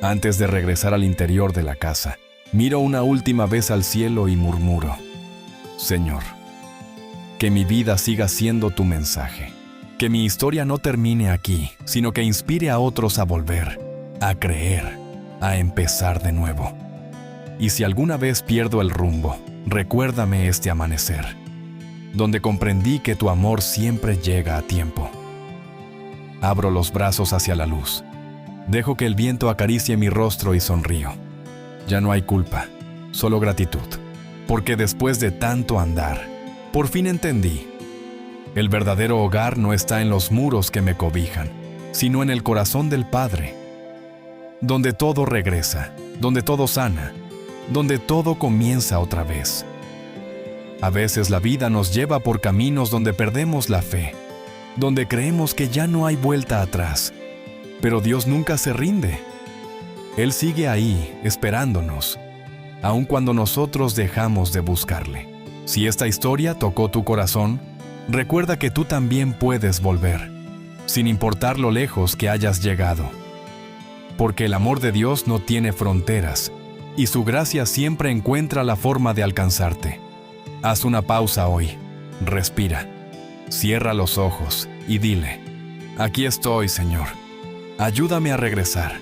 Speaker 1: Antes de regresar al interior de la casa, miro una última vez al cielo y murmuro: Señor, que mi vida siga siendo tu mensaje. Que mi historia no termine aquí, sino que inspire a otros a volver, a creer, a empezar de nuevo. Y si alguna vez pierdo el rumbo, recuérdame este amanecer, donde comprendí que tu amor siempre llega a tiempo. Abro los brazos hacia la luz. Dejo que el viento acaricie mi rostro y sonrío. Ya no hay culpa, solo gratitud. Porque después de tanto andar, por fin entendí. El verdadero hogar no está en los muros que me cobijan, sino en el corazón del Padre, donde todo regresa, donde todo sana, donde todo comienza otra vez. A veces la vida nos lleva por caminos donde perdemos la fe, donde creemos que ya no hay vuelta atrás, pero Dios nunca se rinde. Él sigue ahí, esperándonos, aun cuando nosotros dejamos de buscarle. Si esta historia tocó tu corazón, recuerda que tú también puedes volver, sin importar lo lejos que hayas llegado. Porque el amor de Dios no tiene fronteras, y su gracia siempre encuentra la forma de alcanzarte. Haz una pausa hoy, respira, cierra los ojos y dile: aquí estoy, Señor, ayúdame a regresar.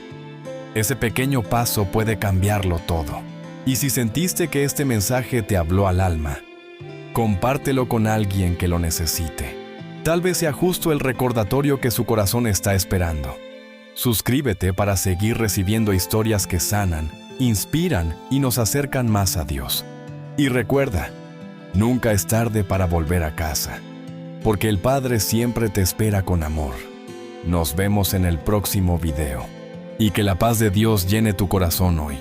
Speaker 1: Ese pequeño paso puede cambiarlo todo. Y si sentiste que este mensaje te habló al alma, compártelo con alguien que lo necesite. Tal vez sea justo el recordatorio que su corazón está esperando. Suscríbete para seguir recibiendo historias que sanan, inspiran y nos acercan más a Dios. Y recuerda, nunca es tarde para volver a casa, porque el Padre siempre te espera con amor. Nos vemos en el próximo video. Y que la paz de Dios llene tu corazón hoy.